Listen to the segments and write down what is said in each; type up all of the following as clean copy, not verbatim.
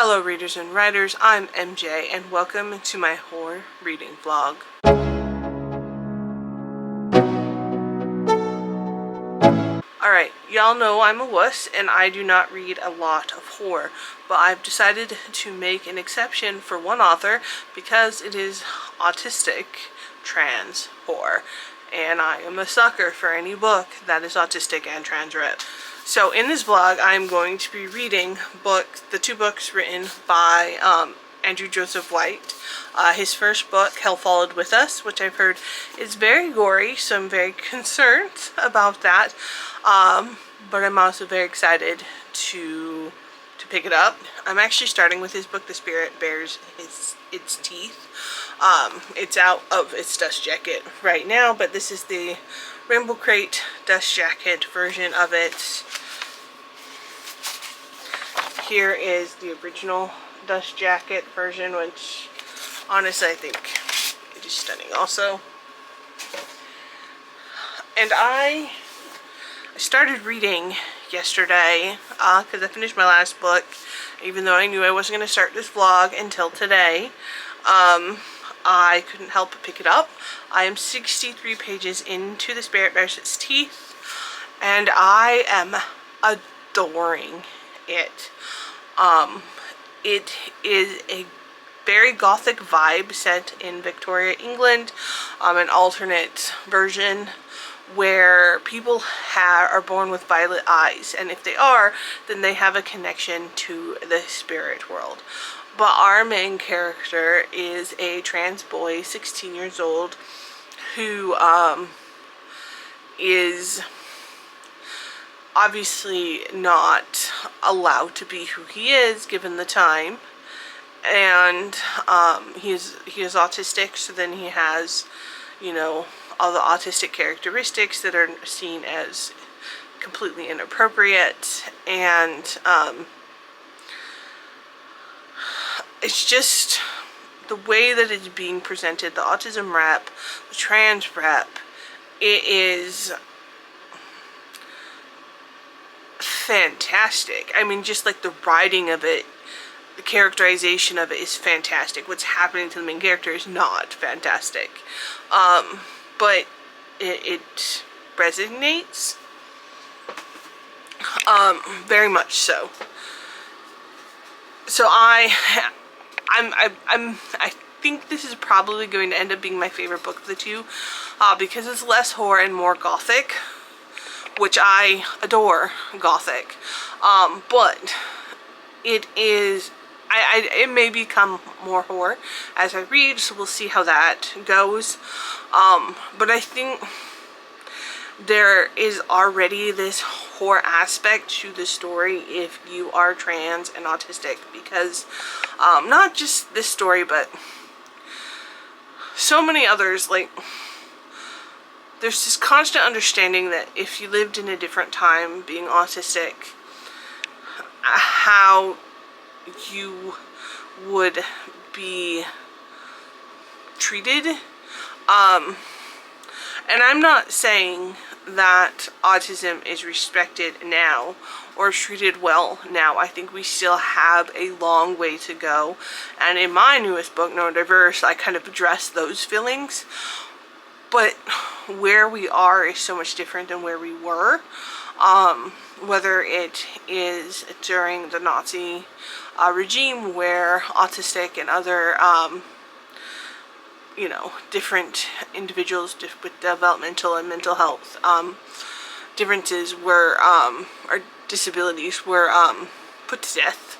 Hello readers and writers, I'm MJ and welcome to my horror reading vlog. Alright, y'all know I'm a wuss and I do not read a lot of horror, but I've decided to make an exception for one author because it is autistic trans horror, and I am a sucker for any book that is autistic and trans read. So in this vlog, I'm going to be reading the two books written by Andrew Joseph White. His first book, Hell Followed With Us, which I've heard is very gory, so I'm very concerned about that. But I'm also very excited to pick it up. I'm actually starting with his book, The Spirit Bears Its Teeth. It's out of its dust jacket right now, but this is the Rainbow Crate dust jacket version of it. Here is the original dust jacket version, which honestly I think it is stunning also. And I started reading yesterday because I finished my last book, even though I knew I wasn't going to start this vlog until today. I couldn't help but pick it up. I am 63 pages into The Spirit Bears Its Teeth, and I am adoring it. It is a very gothic vibe set in Victoria, England, an alternate version where people are born with violet eyes, and if they are, then they have a connection to the spirit world. But our main character is a trans boy, 16 years old, who is obviously not allowed to be who he is given the time, and he is autistic, so then he has, you know, all the autistic characteristics that are seen as completely inappropriate, and it's just the way that it's being presented, the autism rep, the trans rep, it is fantastic. I mean, just like the writing of it, the characterization of it is fantastic. What's happening to the main character is not fantastic. But it resonates. Very much so. So I think this is probably going to end up being my favorite book of the two, because it's less horror and more gothic, which I adore gothic. But it is, it may become more horror as I read, so we'll see how that goes. But I think there is already this horror aspect to the story if you are trans and autistic, because not just this story, but so many others. Like, there's this constant understanding that if you lived in a different time being autistic, how you would be treated. And I'm not saying that autism is respected now or treated well now. I think we still have a long way to go. And in my newest book, Neurodiverse, I kind of address those feelings. But where we are is so much different than where we were. Whether it is during the Nazi regime, where autistic and other you know, different individuals with developmental and mental health differences were, or disabilities were put to death.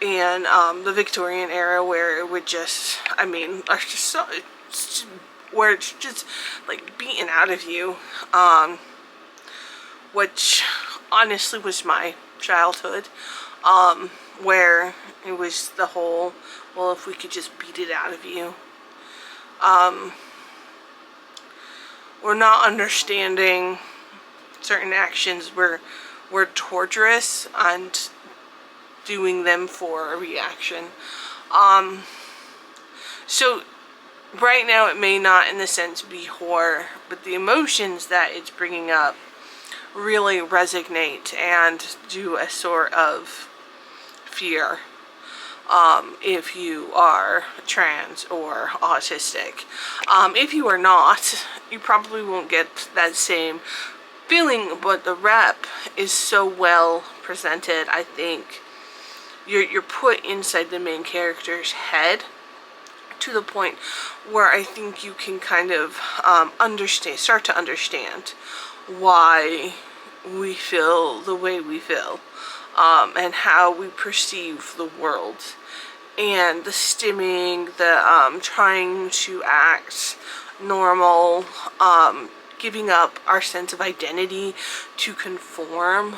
And the Victorian era, where it would just, I mean, are just so, where it's just like beaten out of you, which honestly was my childhood, where it was the whole, well, if we could just beat it out of you. Or not understanding certain actions were torturous and doing them for a reaction. So right now it may not in the sense be horror, but the emotions that it's bringing up really resonate and do a sort of fear. if you are trans or autistic. If you are not, you probably won't get that same feeling, but the rep is so well presented. I think you're put inside the main character's head to the point where I think you can kind of start to understand why we feel the way we feel, and how we perceive the world, and the stimming, the trying to act normal, giving up our sense of identity to conform.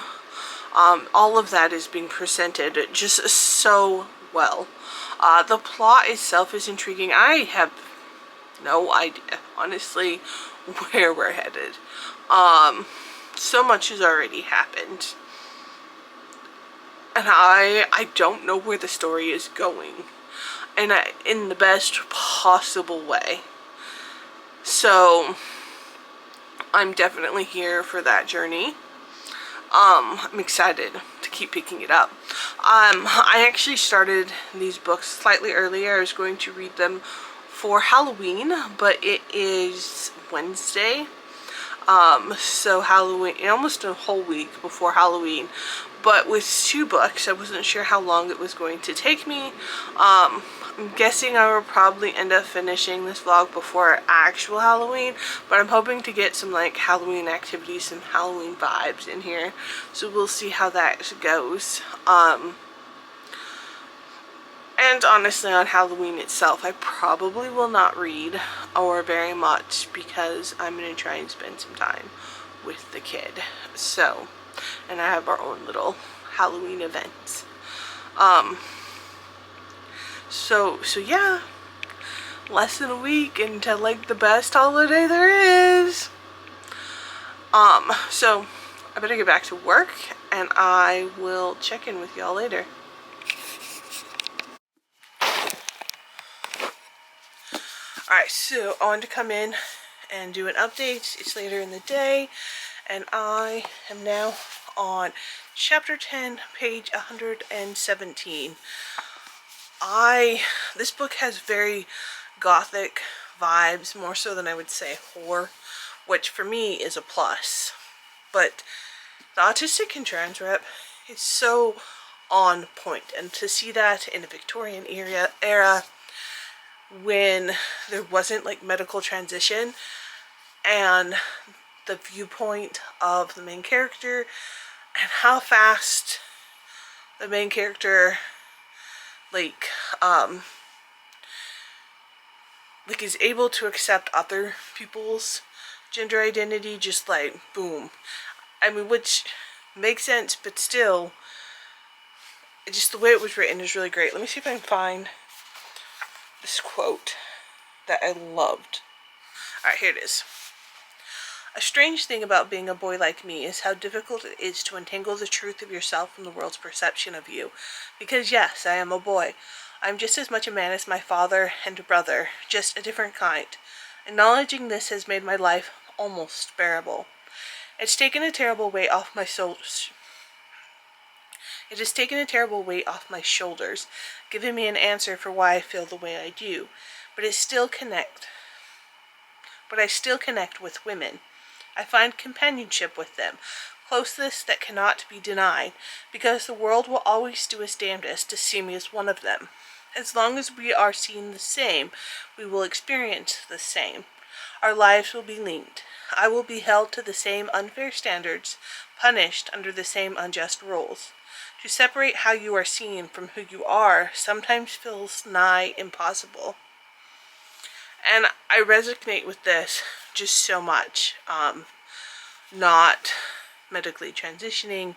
All of that is being presented just so well. The plot itself is intriguing. I have no idea, honestly, where we're headed. So much has already happened, and I don't know where the story is going, and in the best possible way. So I'm definitely here for that journey. I'm excited to keep picking it up. I actually started these books slightly earlier. I was going to read them for Halloween, but it is Wednesday. So Halloween, almost a whole week before Halloween. But with 2 books, I wasn't sure how long it was going to take me. I'm guessing I will probably end up finishing this vlog before actual Halloween, but I'm hoping to get some like Halloween activities, some Halloween vibes in here. So we'll see how that goes. And honestly, on Halloween itself, I probably will not read or very much, because I'm going to try and spend some time with the kid. So, and I have our own little Halloween events. So yeah, less than a week until like the best holiday there is. So I better get back to work, and I will check in with y'all later. Alright, so I wanted to come in and do an update. It's later in the day, and I am now on chapter 10, page 117. This book has very gothic vibes, more so than I would say horror, which for me is a plus. But the autistic and trans rep is so on point, and to see that in a Victorian era when there wasn't like medical transition, and the viewpoint of the main character, and how fast the main character like is able to accept other people's gender identity, just like boom. I mean, which makes sense, but still, just the way it was written is really great. Let me see if I can find this quote that I loved. Alright, here it is. A strange thing about being a boy like me is how difficult it is to untangle the truth of yourself from the world's perception of you. Because yes, I am a boy. I'm just as much a man as my father and brother, just a different kind. Acknowledging this has made my life almost bearable. It's taken a terrible weight off my shoulders. It has taken a terrible weight off my shoulders, giving me an answer for why I feel the way I do. But I still connect with women. I find companionship with them, closeness that cannot be denied, because the world will always do its damnedest to see me as one of them. As long as we are seen the same, we will experience the same. Our lives will be linked. I will be held to the same unfair standards, punished under the same unjust rules. To separate how you are seen from who you are sometimes feels nigh impossible. And I resonate with this just so much. Not medically transitioning,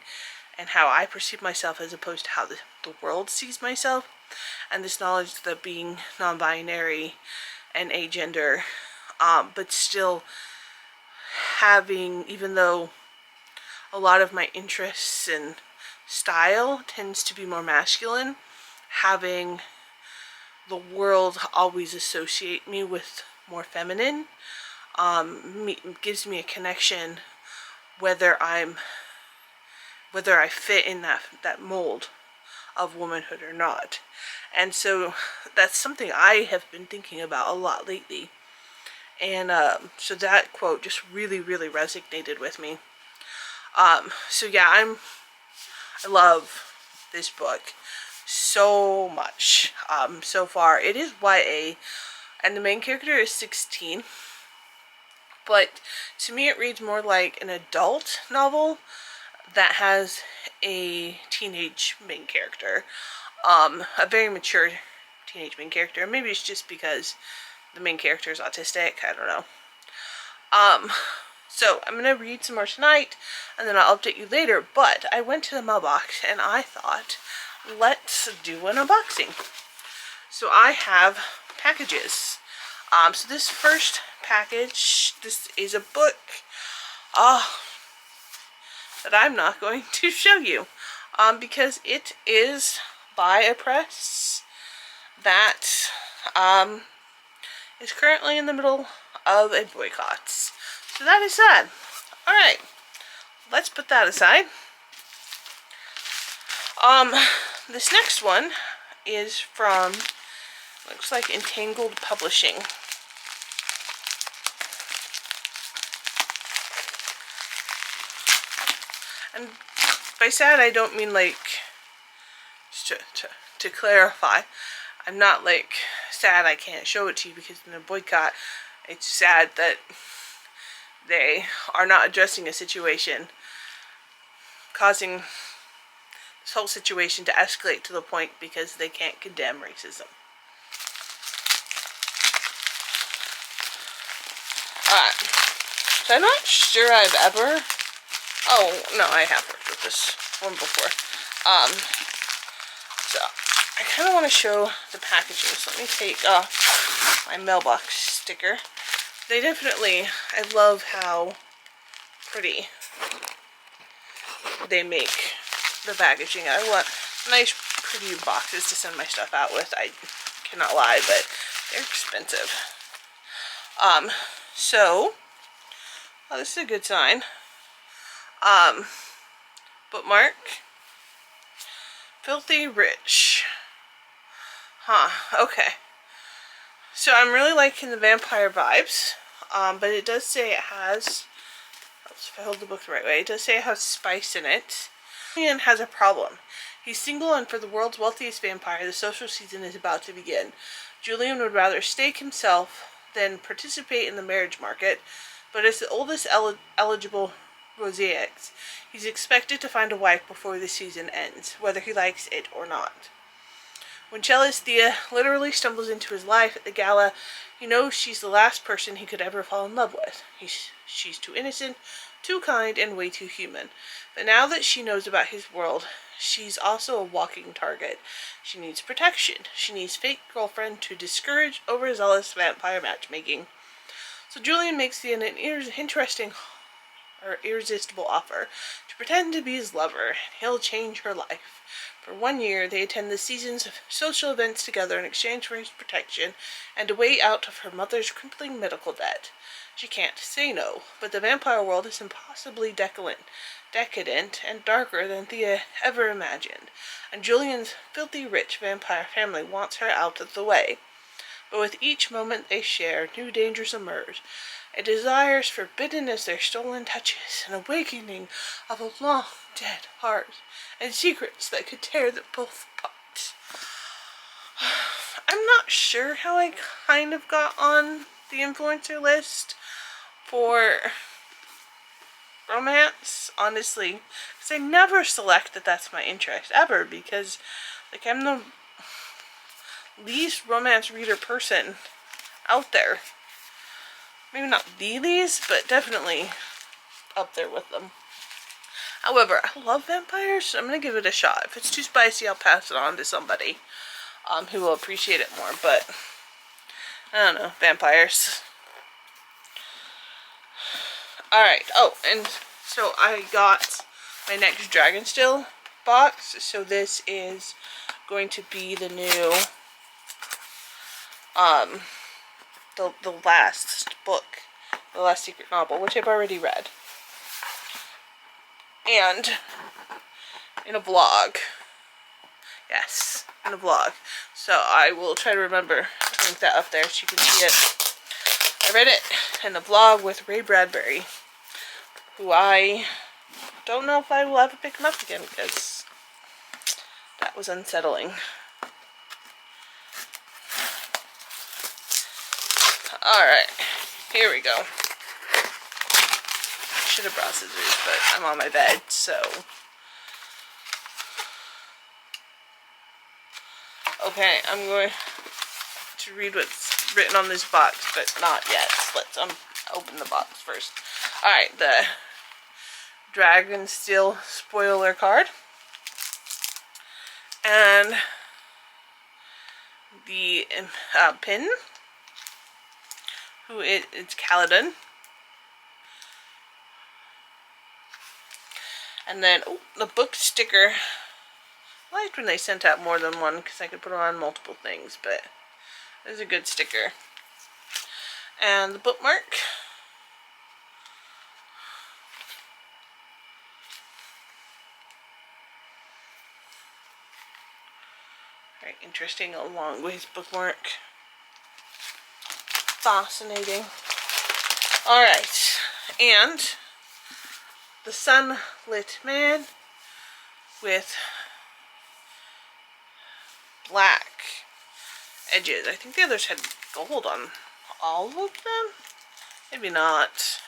and how I perceive myself as opposed to how the world sees myself. And this knowledge that being non-binary and agender, but still having, even though a lot of my interests and style tends to be more masculine, having the world always associate me with more feminine, gives me a connection whether I fit in that mold of womanhood or not. And so that's something I have been thinking about a lot lately. And so that quote just really, really resonated with me. So yeah, I love this book so much. So far, it is YA, and the main character is 16. But to me, it reads more like an adult novel that has a teenage main character. A very mature teenage main character. Maybe it's just because the main character is autistic. I don't know. So I'm going to read some more tonight, and then I'll update you later. But I went to the mailbox, and I thought, let's do an unboxing. So I have packages. So this first package, this is a book that I'm not going to show you because it is by a press that is currently in the middle of a boycott. So that is sad. Alright, let's put that aside. This next one is from, looks like Entangled Publishing. And by sad, I don't mean like, to clarify, I'm not like sad I can't show it to you because in a boycott. It's sad that they are not addressing a situation, causing this whole situation to escalate to the point because they can't condemn racism. Alright, so I'm not sure I've ever, oh no, I have worked with this one before. So I kind of want to show the packaging, so let me take off my mailbox sticker. They definitely, I love how pretty they make the packaging. I want nice, pretty boxes to send my stuff out with. I cannot lie, but they're expensive. So, oh, this is a good sign. Bookmark. Filthy Rich. Huh, okay. So I'm really liking the vampire vibes, but it does say it has, if I hold the book the right way, it does say it has spice in it. Julian has a problem. He's single, and for the world's wealthiest vampire, the social season is about to begin. Julian would rather stake himself than participate in the marriage market, but as the oldest eligible Rosiacs, he's expected to find a wife before the season ends, whether he likes it or not. When cellist Thea literally stumbles into his life at the gala, he knows she's the last person he could ever fall in love with. She's too innocent, too kind, and way too human. But now that she knows about his world, she's also a walking target. She needs protection. She needs fake girlfriend to discourage overzealous vampire matchmaking. So Julian makes Thea an interesting or irresistible offer to pretend to be his lover, and he'll change her life. For 1 year, they attend the seasons of social events together in exchange for his protection and a way out of her mother's crippling medical debt. She can't say no, but the vampire world is impossibly decadent and darker than Thea ever imagined, and Julian's filthy rich vampire family wants her out of the way. But with each moment they share, new dangers emerge. A desire forbidden as their stolen touches, an awakening of a long-dead heart, and secrets that could tear them both apart. I'm not sure how I kind of got on the influencer list for romance, honestly, because I never select that that's my interest, ever, because, like, I'm the least romance reader person out there. Maybe not the least, but definitely up there with them. However, I love vampires, so I'm going to give it a shot. If it's too spicy, I'll pass it on to somebody who will appreciate it more, but I don't know, vampires. Alright, oh, and so I got my next Dragonsteel box, so this is going to be the new, the last book, the last secret novel, which I've already read. And in a vlog. Yes, in a vlog. So I will try to remember to link that up there so you can see it. I read it in a vlog with Ray Bradbury, who I don't know if I will ever pick him up again because that was unsettling. Alright, here we go. I should have brought scissors, but I'm on my bed, so. Okay, I'm going to read what's written on this box, but not yet. Let's open the box first. Alright, the Dragonsteel spoiler card. And the pin. It's Kaladin. And then the book sticker. I liked when they sent out more than one because I could put on multiple things, but it was a good sticker. And the bookmark. Very interesting, a long ways bookmark. Fascinating. Alright, and the Sunlit Man with black edges. I think the others had gold on all of them. Maybe not.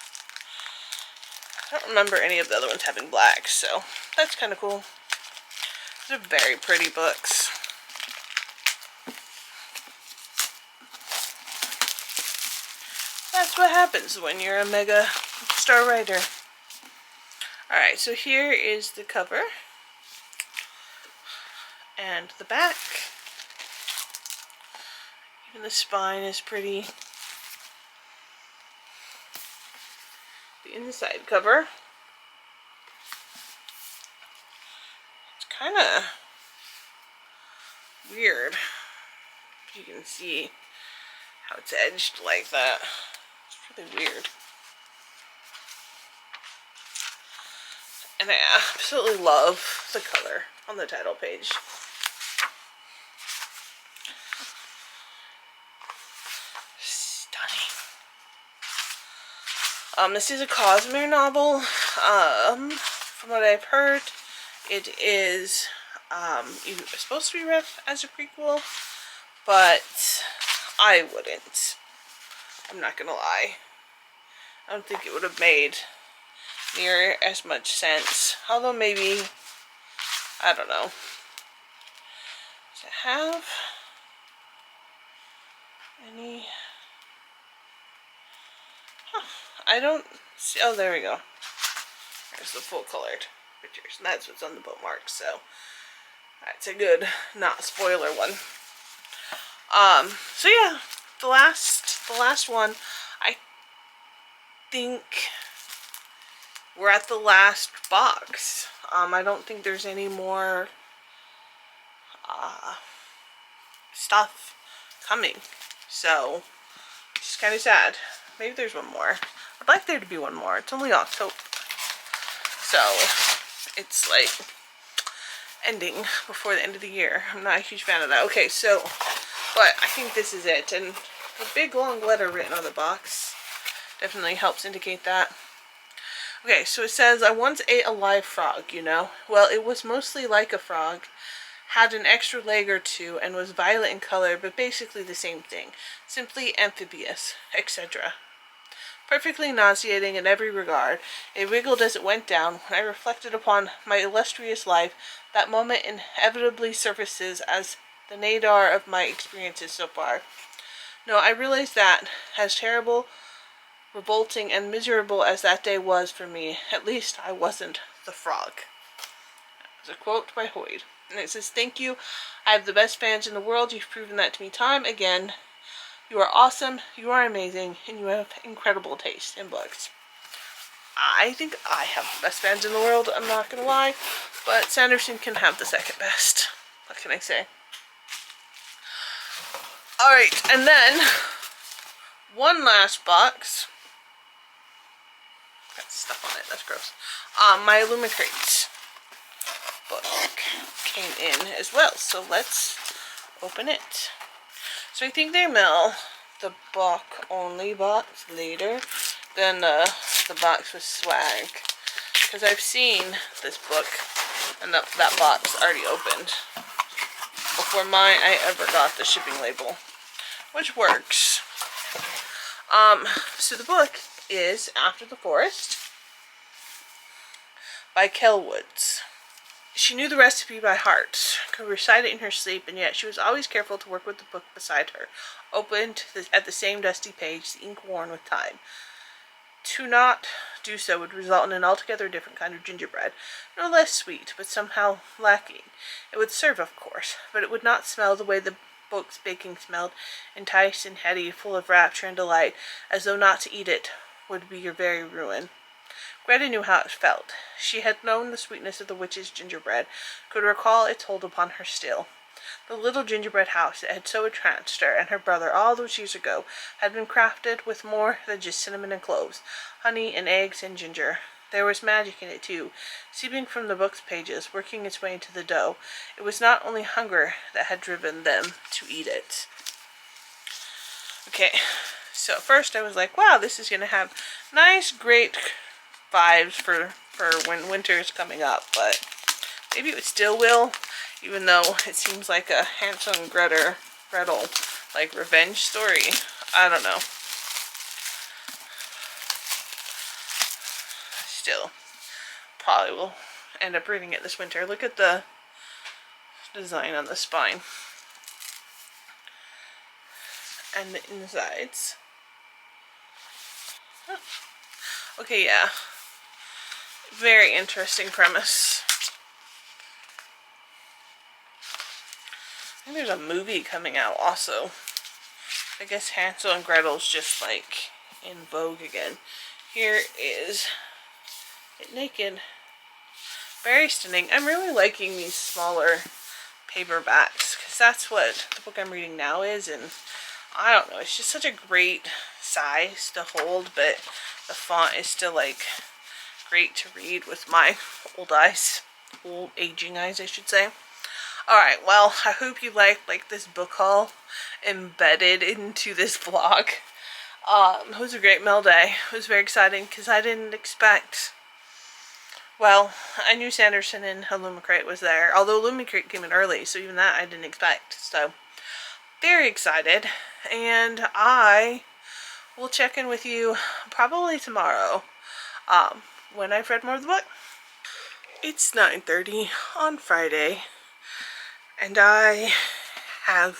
I don't remember any of the other ones having black, so that's kind of cool. These are very pretty books. That's what happens when you're a mega star writer. Alright, so here is the cover. And the back. Even the spine is pretty. The inside cover. It's kind of weird. You can see how it's edged like that. It's really weird. And I absolutely love the color on the title page. Stunning. This is a Cosmere novel. From what I've heard, it is supposed to be read as a prequel, but I wouldn't. I'm not gonna lie. I don't think it would have made near as much sense. Although maybe, I don't know. Does it have any? Huh, I don't see. Oh, there we go. There's the full colored pictures, and that's what's on the bookmark. So that's a good, not spoiler one. So yeah, the last one. I think we're at the last box. I don't think there's any more stuff coming, so it's kind of sad. Maybe there's one more. I'd like there to be one more. It's only October, so it's like ending before the end of the year. I'm not a huge fan of that. Okay, so, but I think this is it, and the big long letter written on the box definitely helps indicate that. Okay, so it says, I once ate a live frog, you know? Well, it was mostly like a frog, had an extra leg or two, and was violet in color, but basically the same thing. Simply amphibious, etc. Perfectly nauseating in every regard. It wriggled as it went down. When I reflected upon my illustrious life, that moment inevitably surfaces as the nadir of my experiences so far. No, I realized that, as terrible, revolting, and miserable as that day was for me, at least I wasn't the frog. That was a quote by Hoyd. And it says, thank you. I have the best fans in the world. You've proven that to me time again. You are awesome, you are amazing, and you have incredible taste in books. I think I have the best fans in the world, I'm not gonna lie, but Sanderson can have the second best. What can I say? Alright, and then one last box. Got stuff on it, that's gross. My Illumicrates book came in as well, so let's open it. So I think they mail the book only box later than the box with swag. Because I've seen this book and that box already opened before I ever got the shipping label, which works. So the book is After the Forest by Kell Woods. She knew the recipe by heart, could recite it in her sleep, and yet she was always careful to work with the book beside her, opened at the same dusty page, the ink worn with time. To not do so would result in an altogether different kind of gingerbread, no less sweet, but somehow lacking. It would serve, of course, but it would not smell the way the book's baking smelled, enticing, heady, full of rapture and delight, as though not to eat it would be your very ruin. Greta knew how it felt. She had known the sweetness of the witch's gingerbread, could recall its hold upon her still. The little gingerbread house that had so entranced her and her brother all those years ago had been crafted with more than just cinnamon and cloves, honey and eggs and ginger. There was magic in it too, seeping from the book's pages, working its way into the dough. It was not only hunger that had driven them to eat it. Okay, so at first I was like, wow, this is going to have nice, great vibes for when winter is coming up, but maybe it still will, even though it seems like a Hansel and Gretel like revenge story. I don't know. Still, probably will end up reading it this winter. Look at the design on the spine and the insides. Huh. Okay, yeah. Very interesting premise. I think there's a movie coming out also. I guess Hansel and Gretel's just like in vogue again. Here is it naked. Very stunning. I'm really liking these smaller paperbacks because that's what the book I'm reading now is, and I don't know, it's just such a great size to hold, but the font is still like great to read with my old eyes, old aging eyes I should say. Alright, well, I hope you liked this book haul embedded into this vlog. It was a great mail day. It was very exciting because I didn't expect, well, I knew Sanderson and Illumicrate was there, although Illumicrate came in early, so even that I didn't expect. So, very excited, and I will check in with you probably tomorrow when I've read more of the book. It's 9:30 on Friday, and I have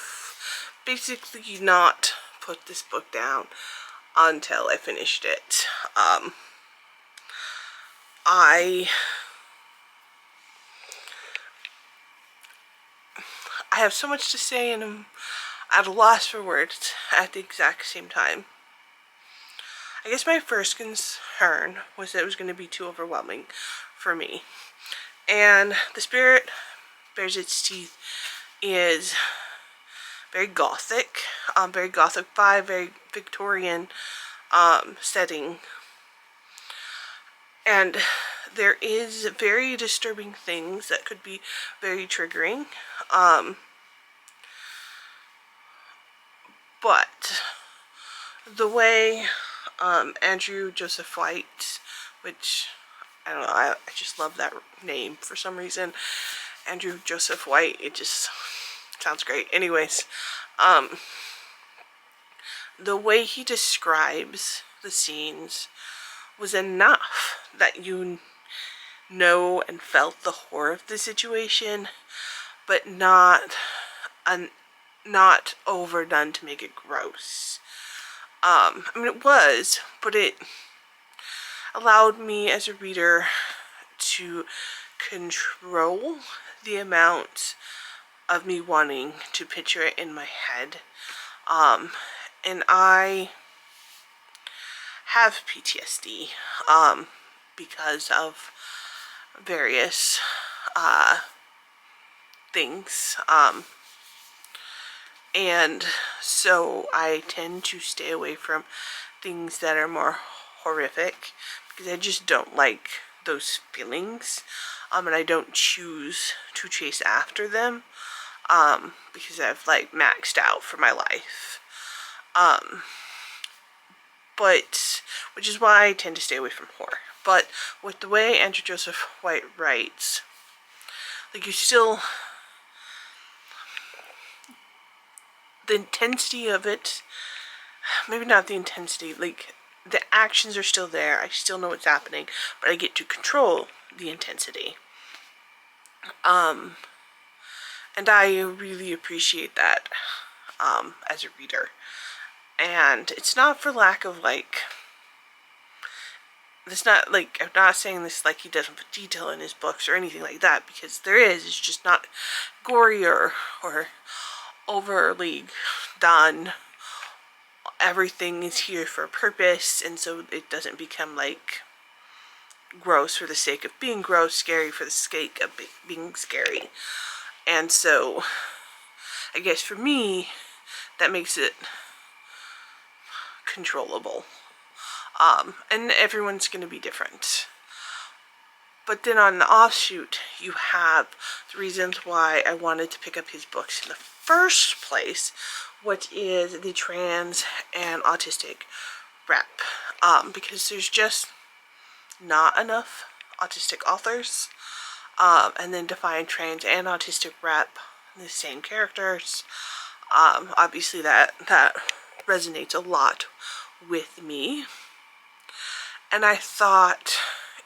basically not put this book down until I finished it. I have so much to say and I'm at a loss for words at the exact same time. I guess my first concern was that it was going to be too overwhelming for me. And The Spirit Bares Its Teeth is very gothic vibe, very Victorian setting. And there is very disturbing things that could be very triggering. But the way Andrew Joseph White, which I don't know, I just love that name for some reason. Andrew Joseph White, it just sounds great. Anyways, the way he describes the scenes was enough that you know and felt the horror of the situation, but not overdone to make it gross. I mean, it was, but it allowed me as a reader to control the amount of me wanting to picture it in my head. And I have PTSD because of various things. And so I tend to stay away from things that are more horrific because I just don't like those feelings. And I don't choose to chase after them. because I've like maxed out for my life. But which is why I tend to stay away from horror. But with the way Andrew Joseph White writes, like, you still, the intensity of it, maybe not the intensity, like, the actions are still there. I still know what's happening, but I get to control the intensity. And I really appreciate that as a reader. And it's not for lack of, like, it's not like, I'm not saying this like he doesn't put detail in his books or anything like that, because there is. It's just not gory or overly done. Everything is here for a purpose, and so it doesn't become like gross for the sake of being gross, scary for the sake of being scary. And so I guess for me, that makes it controllable. And everyone's going to be different. But then on the offshoot, you have the reasons why I wanted to pick up his books in the first place, which is the trans and autistic rep. Because there's just not enough autistic authors. And then to find trans and autistic rep, the same characters, obviously that resonates a lot with me. And I thought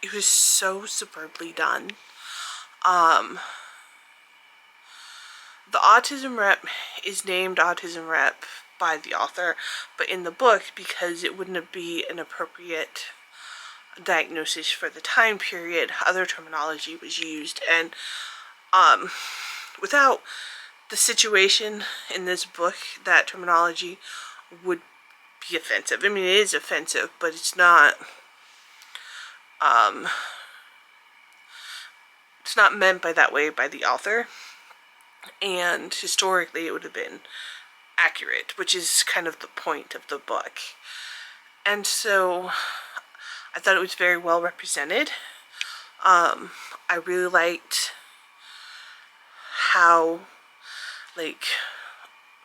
it was so superbly done. The autism rep is named autism rep by the author, but in the book, because it wouldn't be an appropriate diagnosis for the time period, other terminology was used. And without the situation in this book, that terminology would be offensive. I mean, it is offensive, but it's not meant by that way by the author. And historically it would have been accurate, which is kind of the point of the book. And so I thought it was very well represented. I really liked how, like,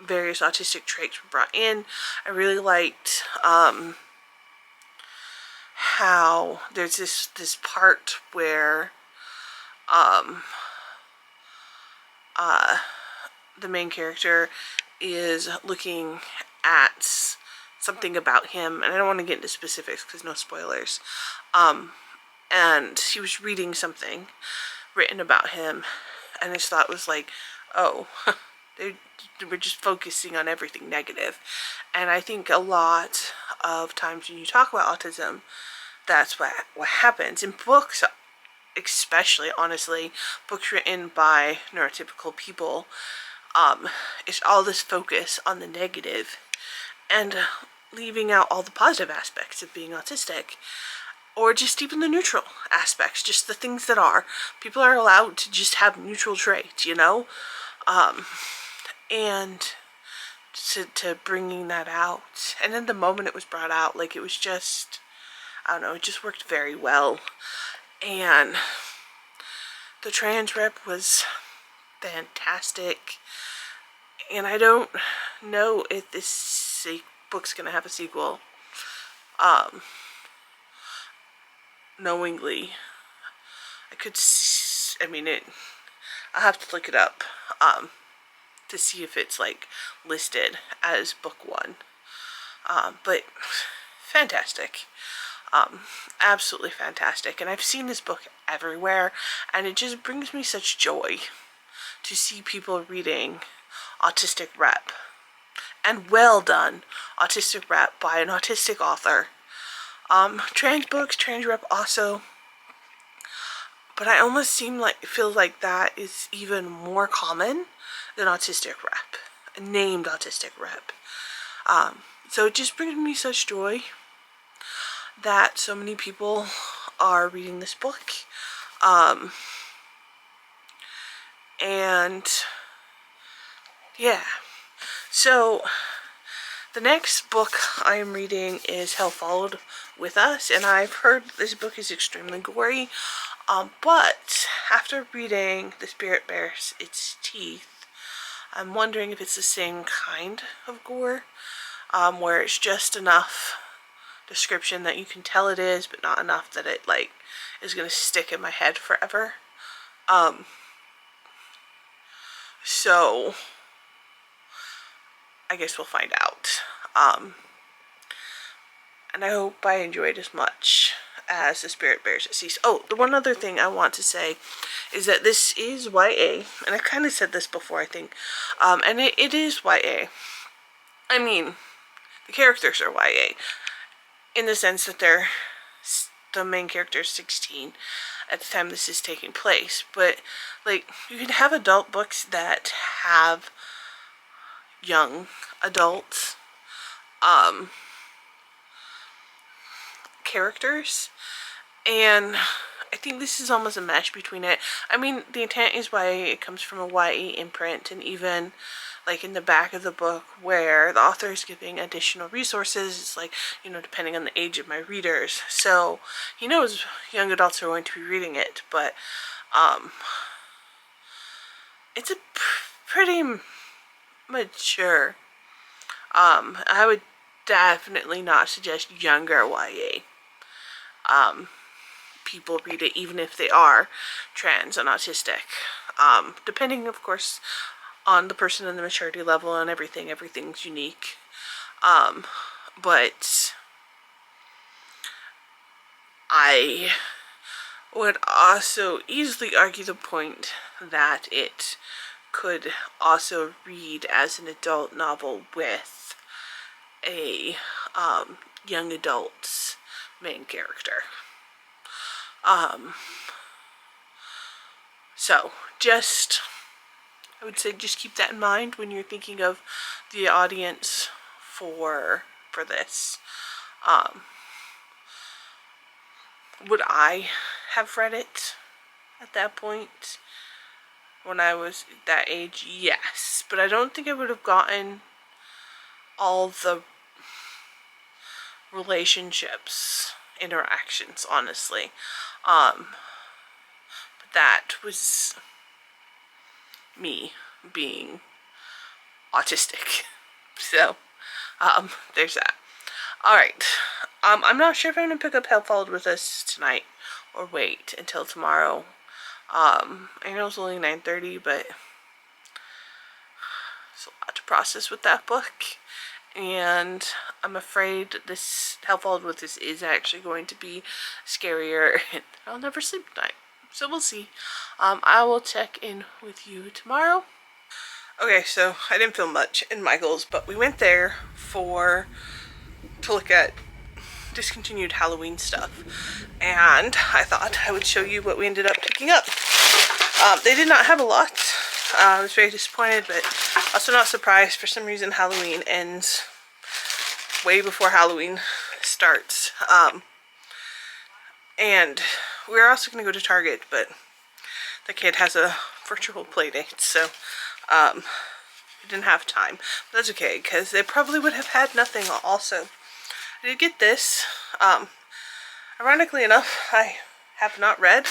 various autistic traits were brought in. I really liked how there's this part where the main character is looking at something about him, and I don't want to get into specifics because no spoilers, and he was reading something written about him, and his thought was like, oh, they were just focusing on everything negative. And I think a lot of times when you talk about autism, that's what happens in books, especially, honestly, books written by neurotypical people. It's all this focus on the negative and leaving out all the positive aspects of being autistic, or just even the neutral aspects, just the things that are. People are allowed to just have neutral traits, you know? And to bringing that out. And then the moment it was brought out, like, it was just, I don't know, it just worked very well. And the trans rep was fantastic. And I don't know if this book's gonna have a sequel. Knowingly, I could see, I mean, I'll have to look it up to see if it's like listed as book 1. But fantastic. Absolutely fantastic. And I've seen this book everywhere, and it just brings me such joy to see people reading autistic rep, and well done autistic rep by an autistic author. Trans books, trans rep also, but I almost feel like that is even more common than autistic rep, named autistic rep. So it just brings me such joy that so many people are reading this book. And yeah, so the next book I am reading is Hell Followed With Us, and I've heard this book is extremely gory, but after reading The Spirit Bears Its Teeth, I'm wondering if it's the same kind of gore, where it's just enough description that you can tell it is, but not enough that it like is gonna stick in my head forever. So I guess we'll find out. And I hope I enjoyed as much as The Spirit Bears It Cease. Oh, the one other thing I want to say is that this is YA, and I kind of said this before, I think, and it is YA. I mean, the characters are YA, in the sense that the main character is 16 at the time this is taking place, but like, you can have adult books that have young adults characters, and I think this is almost a match between it. I mean, the intent is YA, it comes from a YA imprint, and even like in the back of the book where the author is giving additional resources, it's like, you know, depending on the age of my readers. So he knows young adults are going to be reading it, but it's a pretty mature. I would definitely not suggest younger YA people read it, even if they are trans and autistic. Depending, of course, on the person and the maturity level and everything. Everything's unique. But I would also easily argue the point that it could also read as an adult novel with a young adult's main character. So I would say just keep that in mind when you're thinking of the audience for this. Would I have read it at that point when I was that age? Yes, but I don't think I would have gotten all the relationships, interactions, honestly. But that was me being autistic. So, there's that. Alright, I'm not sure if I'm going to pick up Hell Followed with Us tonight or wait until tomorrow. I know it's only 9:30, but it's a lot to process with that book. And I'm afraid this Hell Followed with Us is actually going to be scarier, and I'll never sleep tonight. So we'll see. I will check in with you tomorrow. Okay, so I didn't film much in Michael's, but we went there to look at discontinued Halloween stuff, and I thought I would show you what we ended up picking up. They did not have a lot. I was very disappointed, but also not surprised. For some reason, Halloween ends way before Halloween starts. And we were also going to go to Target, but the kid has a virtual play date, so we didn't have time. But that's okay, because they probably would have had nothing also. I did get this. Ironically enough, I have not read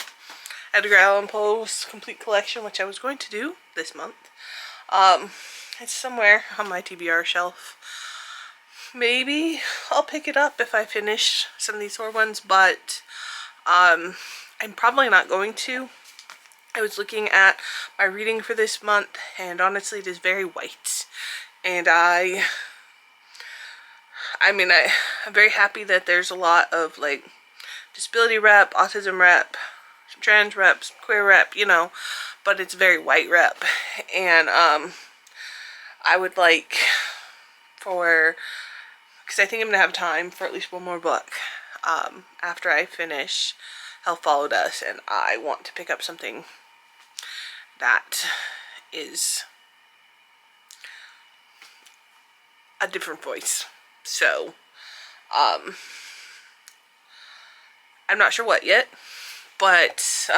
Edgar Allan Poe's complete collection, which I was going to do this month. It's somewhere on my TBR shelf. Maybe I'll pick it up if I finish some of these horror ones, but I'm probably not going to. I was looking at my reading for this month, and honestly it is very white. And I'm very happy that there's a lot of like disability rep, autism rep, trans rep, queer rep, you know, but it's very white rep. And I would like because I think I'm gonna have time for at least one more book after I finish Hell Followed Us, and I want to pick up something that is a different voice. So I'm not sure what yet, but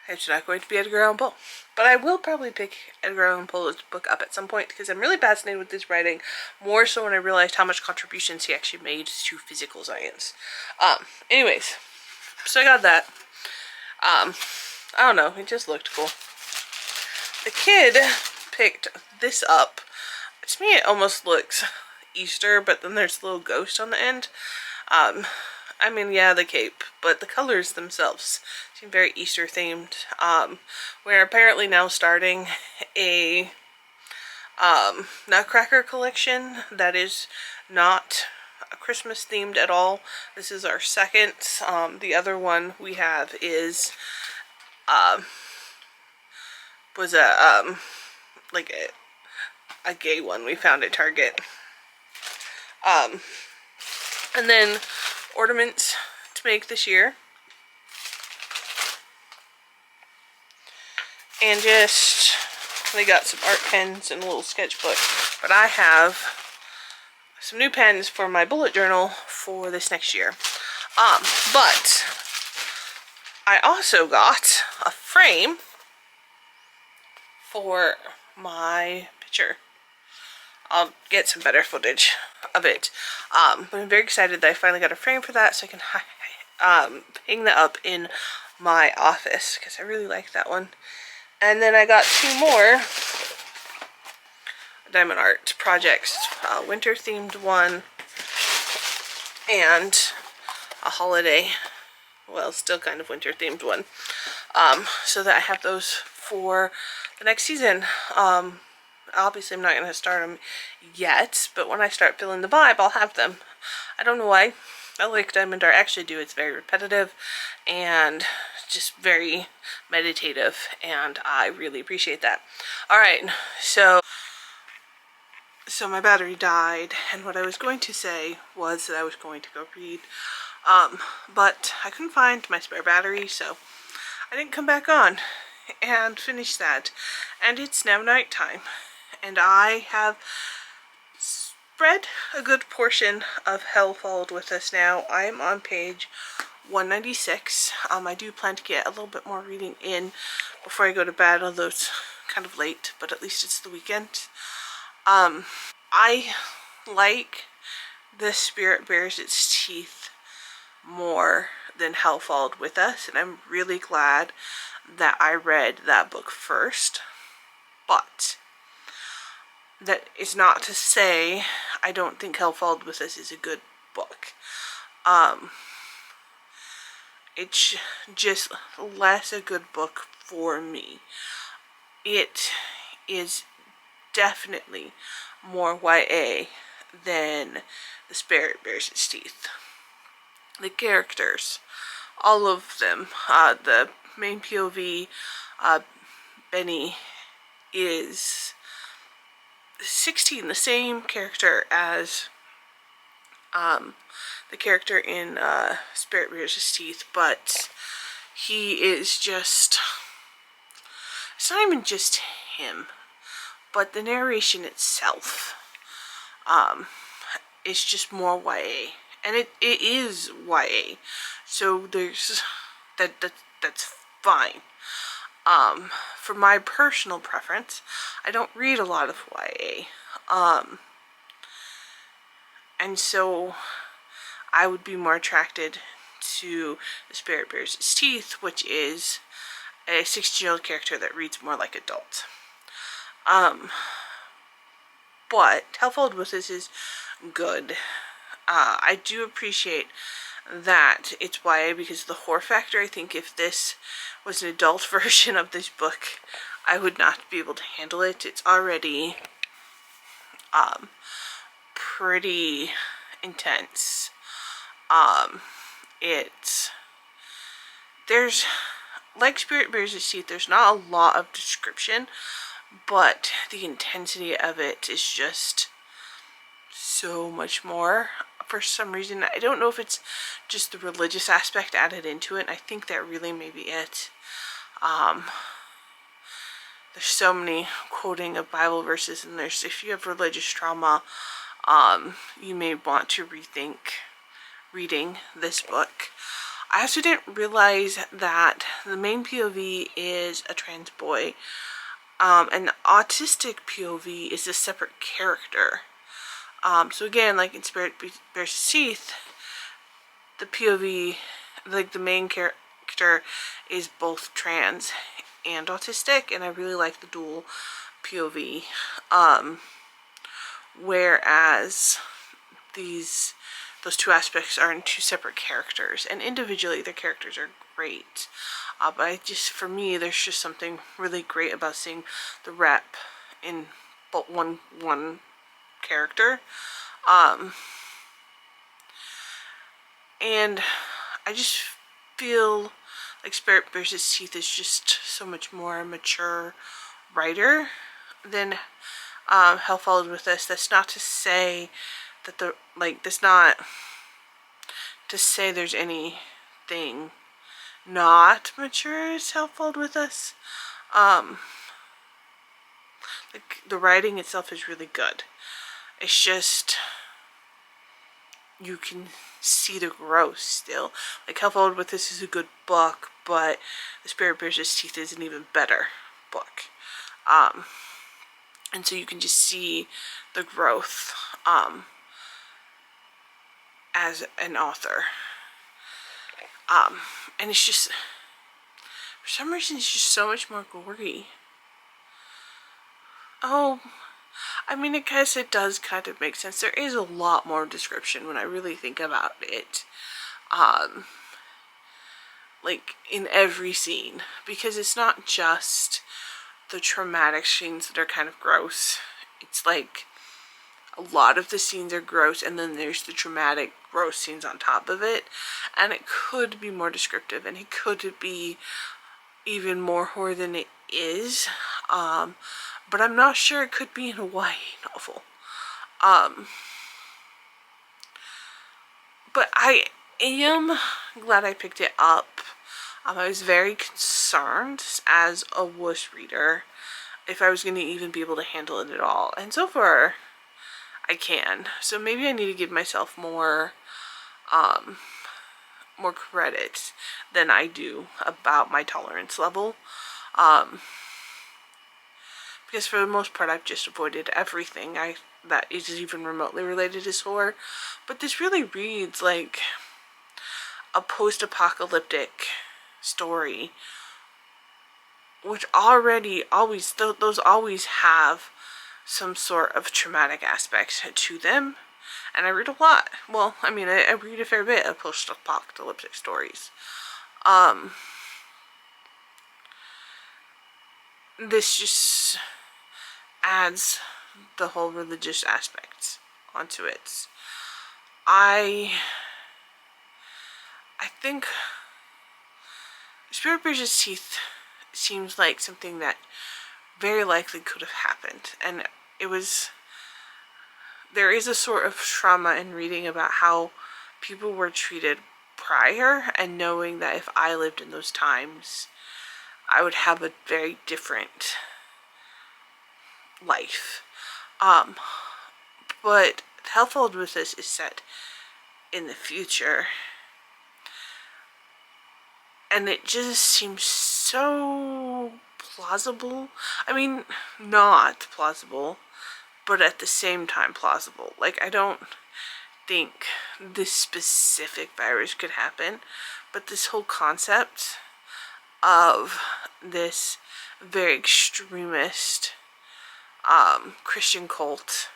it's not going to be Edgar Allan Poe. But I will probably pick Edgar Allan Poe's book up at some point, because I'm really fascinated with his writing, more so when I realized how much contributions he actually made to physical science. Anyways, so I got that. I don't know, it just looked cool. The kid picked this up. To me it almost looks Easter, but then there's a little ghost on the end. I mean, yeah, the cape, but the colors themselves seem very Easter themed. We're apparently now starting a Nutcracker collection that is not Christmas themed at all. This is our second. The other one we have is was a like a gay one we found at Target. And then ornaments to make this year. And just, they got some art pens and a little sketchbook. But I have some new pens for my bullet journal for this next year. But I also got a frame for my picture. I'll get some better footage of it. But I'm very excited that I finally got a frame for that, so I can hang that up in my office, because I really like that one. And then I got 2 more Diamond Art projects. A winter themed one and a holiday, well, still kind of winter themed one. So that I have those for the next season. Obviously I'm not going to start them yet, but when I start feeling the vibe, I'll have them. I don't know why. I like Diamond Art. I actually do. It's very repetitive and just very meditative, and I really appreciate that. Alright, so my battery died, and what I was going to say was that I was going to go read, but I couldn't find my spare battery, so I didn't come back on and finish that. And it's now nighttime, and I have read a good portion of Hell Followed With Us now. I am on page 196. I do plan to get a little bit more reading in before I go to bed, although it's kind of late, but at least it's the weekend. I like The Spirit Bares Its Teeth more than Hell Followed With Us, and I'm really glad that I read that book first. But that is not to say I don't think Hell Followed With Us is a good book. It's just less a good book for me. It is definitely more YA than The Spirit Bares Its Teeth. The characters, all of them, the main POV, Benny, is 16, the same character as the character in Spirit Bares Its Teeth, but he is just, it's not even just him, but the narration itself is just more YA, and it is YA, so there's that's fine. For my personal preference, I don't read a lot of YA, and so I would be more attracted to The Spirit Bares Its Teeth, which is a 16-year-old character that reads more like adult. But Hell Followed With Us is good. I do appreciate that it's YA because of the horror factor. I think if this was an adult version of this book, I would not be able to handle it. It's already pretty intense. There's, like Spirit Bares Its Teeth, there's not a lot of description, but the intensity of it is just so much more. For some reason, I don't know if it's just the religious aspect added into it. I think that really may be it. There's so many quoting of Bible verses, and there's, if you have religious trauma, you may want to rethink reading this book. I also didn't realize that the main POV is a trans boy. An autistic POV is a separate character. So again, like in Spirit Bares Its Teeth, the POV, like the main character, is both trans and autistic, and I really like the dual POV, whereas those two aspects are in two separate characters, and individually their characters are great. But for me, there's just something really great about seeing the rep in but one character. And I just feel like Spirit Bears Its Teeth is just so much more mature writer than Hell Followed With Us. That's not to say that that's not to say there's anything not mature as Hell Followed With Us. Like, the writing itself is really good. It's just, you can see the growth still. Like, Hell Followed With Us is a good book, but The Spirit Bears Its Teeth is an even better book. And so you can just see the growth as an author. And it's just, for some reason, it's just so much more gory. Oh, I mean, I guess it does kind of make sense. There is a lot more description when I really think about it. Like, in every scene. Because it's not just the traumatic scenes that are kind of gross. It's like, a lot of the scenes are gross, and then there's the traumatic, gross scenes on top of it. And it could be more descriptive, and it could be even more horror than it is. But I'm not sure it could be in a YA novel. But I am glad I picked it up. I was very concerned as a wuss reader if I was going to even be able to handle it at all. And so far, I can. So maybe I need to give myself more credit than I do about my tolerance level. Because for the most part, I've just avoided everything that is even remotely related to horror. But this really reads like a post-apocalyptic story, which those always have some sort of traumatic aspect to them. And I read a lot. Well, I mean, I read a fair bit of post-apocalyptic stories. This just adds the whole religious aspect onto it. I think Spirit Bears Its Teeth seems like something that very likely could have happened, and there is a sort of trauma in reading about how people were treated prior, and knowing that if I lived in those times, I would have a very different life. But Hell Followed With Us is set in the future, and it just seems so plausible. I mean, not plausible, but at the same time plausible. Like, I don't think this specific virus could happen, but this whole concept of this very extremist Christian cult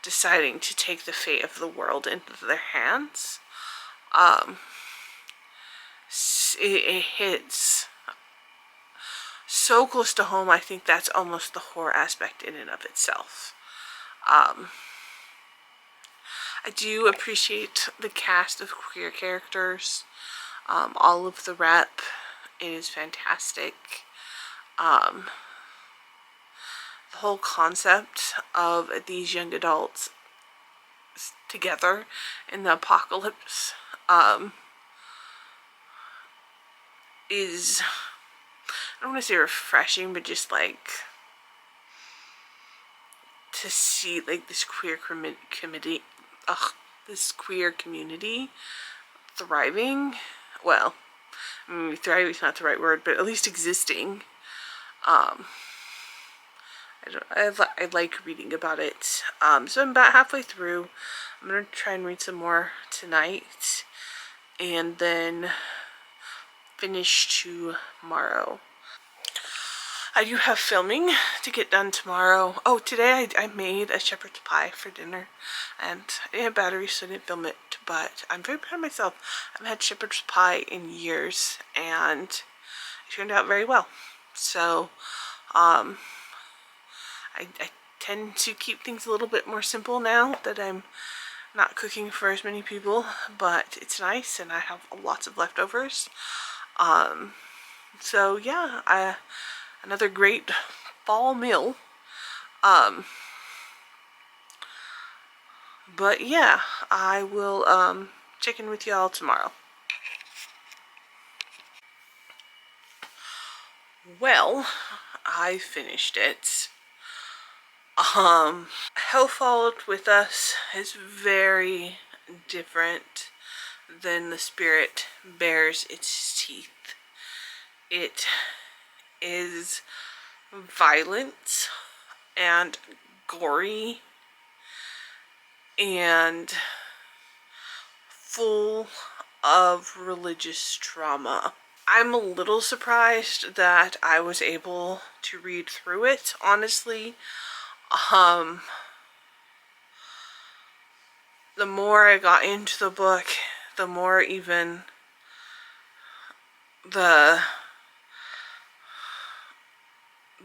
deciding to take the fate of the world into their hands, it hits so close to home. I think that's almost the horror aspect in and of itself. I do appreciate the cast of queer characters. All of the rep is fantastic. The whole concept of these young adults together in the apocalypse is, I don't want to say refreshing, but just like to see like this queer community thriving. Well, I mean, thriving is not the right word, but at least existing. I like reading about it. So I'm about halfway through. I'm gonna try and read some more tonight, and then finish tomorrow. I do have filming to get done tomorrow. Oh, today I made a shepherd's pie for dinner, and I didn't have batteries, so I didn't film it, but I'm very proud of myself. I haven't had shepherd's pie in years, and it turned out very well. So, I tend to keep things a little bit more simple now that I'm not cooking for as many people, but it's nice, and I have lots of leftovers. So yeah, another great fall meal. But yeah, I will check in with y'all tomorrow. Well, I finished it. Hell Followed With Us is very different than The Spirit Bares Its Teeth. It is violent and gory and full of religious trauma. I'm a little surprised that I was able to read through it, honestly. The more I got into the book, the more even the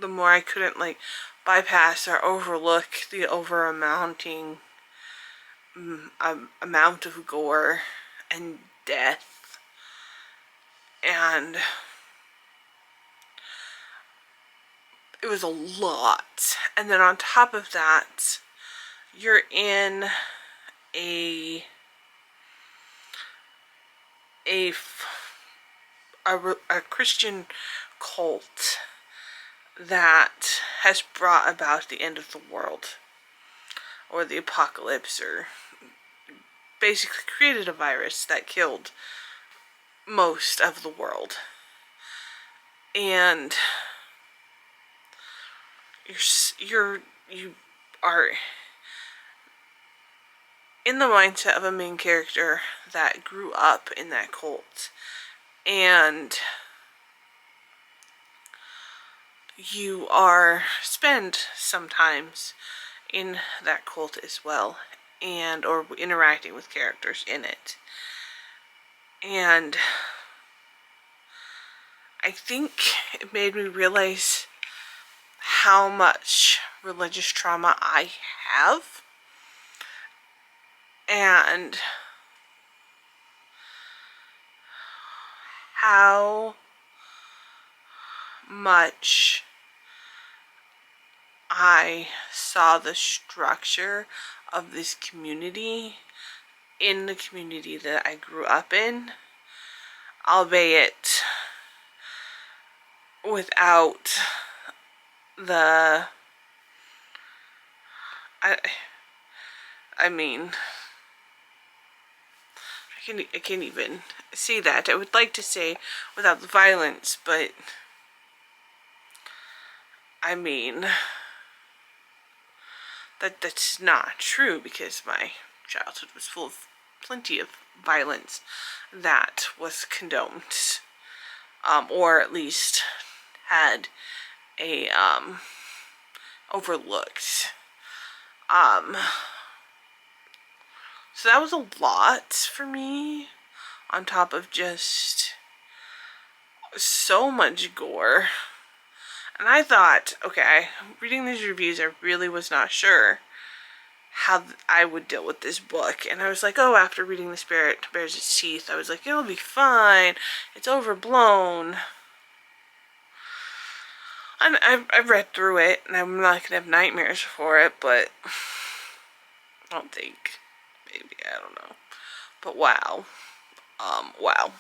more I couldn't like bypass or overlook the over-amounting amount of gore and death. And it was a lot. And then on top of that, you're in a Christian cult that has brought about the end of the world, or the apocalypse, or basically created a virus that killed most of the world. And you are in the mindset of a main character that grew up in that cult, and you are spend sometimes in that cult as well, and or interacting with characters in it. And I think it made me realize how much religious trauma I have, and how much I saw the structure of this community in the community that I grew up in, albeit without the I mean, I can't even say that. I would like to say without the violence, but I mean, that's not true, because my childhood was full of plenty of violence that was condoned, or at least had a overlooked. So that was a lot for me, on top of just so much gore. And I thought, okay, reading these reviews, I really was not sure how I would deal with this book. And I was like, oh, after reading The Spirit Bares Its Teeth, I was like, it'll be fine. It's overblown. And I've read through it, and I'm not going to have nightmares for it, but I don't think. Maybe, I don't know. But wow. Wow.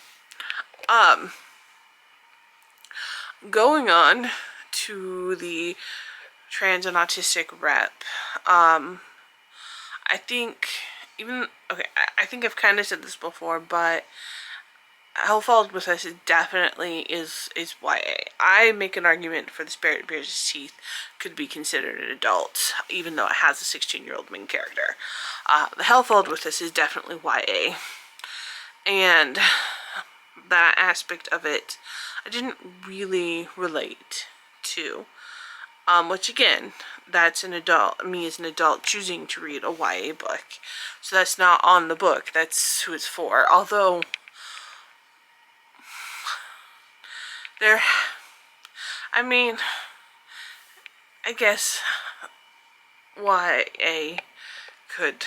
Going on to the trans and autistic rep, I think I think I've kind of said this before, but Hell Followed With Us definitely is YA. I make an argument for The Spirit Bares Its Teeth could be considered an adult, even though it has a 16-year-old main character. The Hell Followed With Us is definitely YA, and that aspect of it I didn't really relate too. Which again, that's me as an adult choosing to read a YA book. So that's not on the book, that's who it's for. Although, I guess YA could,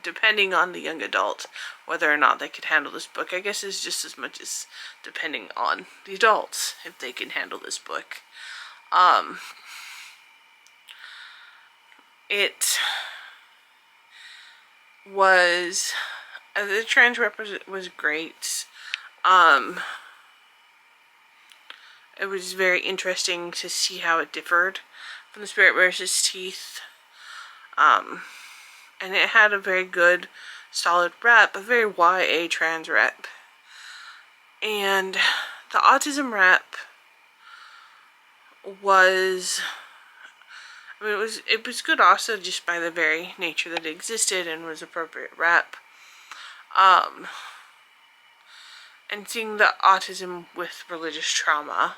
depending on the young adult, whether or not they could handle this book, I guess is just as much as depending on the adults, if they can handle this book. It was, the trans was great. It was very interesting to see how it differed from The Spirit Wears Its Teeth. And it had a very good, solid rep, a very YA trans rep. And the autism rep was, it was good also just by the very nature that it existed and was appropriate rep. And seeing the autism with religious trauma,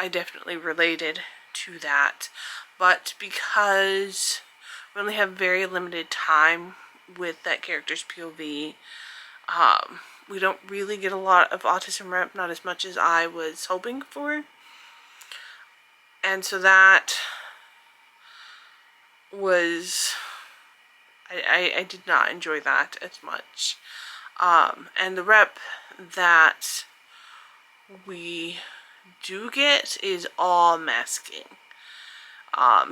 I definitely related to that. But because we only have very limited time with that character's POV, we don't really get a lot of autism rep, not as much as I was hoping for. And so that was, I did not enjoy that as much. And the rep that we do get is all masking.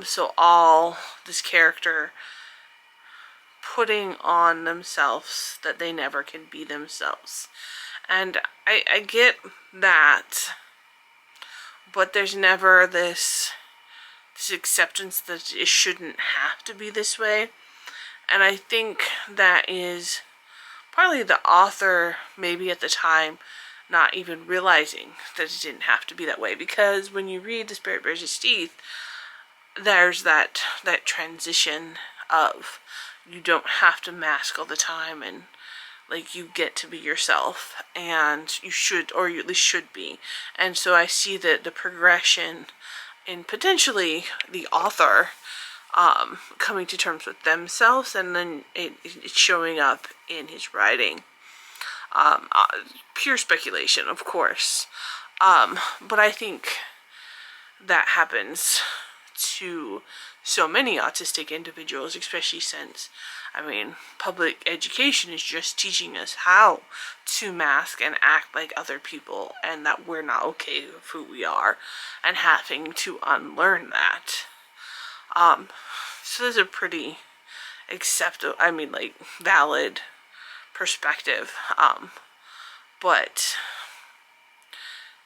So all this character putting on themselves that they never can be themselves. And I get that, but there's never this acceptance that it shouldn't have to be this way. And I think that is partly the author, maybe at the time, not even realizing that it didn't have to be that way. Because when you read The Spirit Bears Its Teeth, there's that transition of you don't have to mask all the time, and like you get to be yourself, and you should, or you at least should be. And so I see that the progression in potentially the author coming to terms with themselves, and then it's showing up in his writing. Pure speculation, of course, but I think that happens to so many autistic individuals, especially since, public education is just teaching us how to mask and act like other people, and that we're not okay with who we are, and having to unlearn that. So there's a pretty valid perspective, but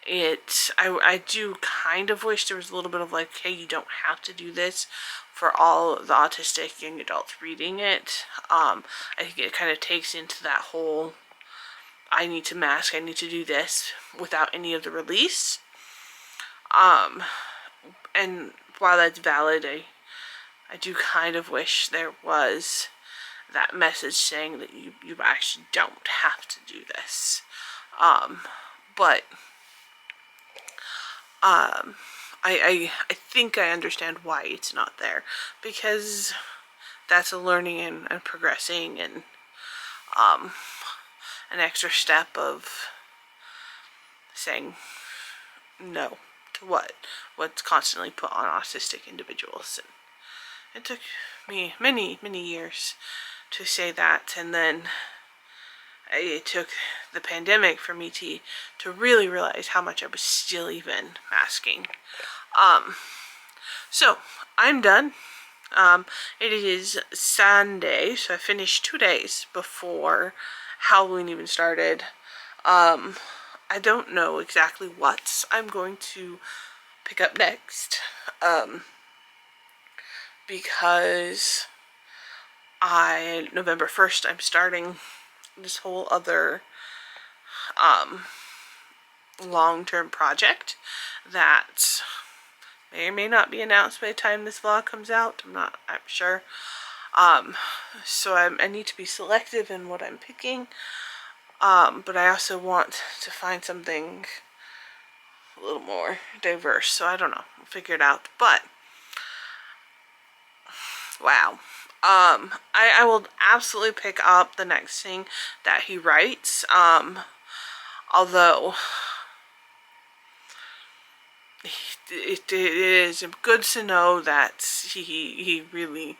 I do kind of wish there was a little bit of like, hey, you don't have to do this for all the autistic young adults reading it. I think it kind of takes into that whole, I need to mask, I need to do this without any of the release. And while that's valid, I do kind of wish there was that message saying that you actually don't have to do this. But I think I understand why it's not there, because that's a learning and progressing, and an extra step of saying no to what's constantly put on autistic individuals. And it took me many years to say that, and then it took the pandemic for me to really realize how much I was still even masking. So I'm done. It is Sunday, so I finished 2 days before Halloween even started. I don't know exactly what I'm going to pick up next, because November 1st, I'm starting this whole other long-term project that may or may not be announced by the time this vlog comes out. I'm sure. So I need to be selective in what I'm picking, but I also want to find something a little more diverse. So I don't know. We'll figure it out. But wow. I will absolutely pick up the next thing that he writes. Although it is good to know that he really,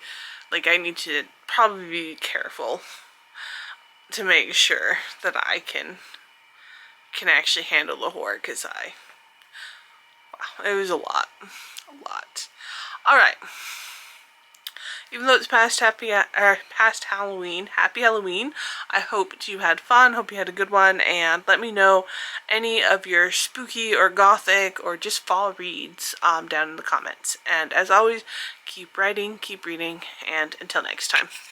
like, I need to probably be careful to make sure that I can actually handle the horror, because wow, it was a lot. All right. Even though it's past Halloween, happy Halloween. I hope you had fun, hope you had a good one, and let me know any of your spooky or gothic or just fall reads down in the comments. And as always, keep writing, keep reading, and until next time.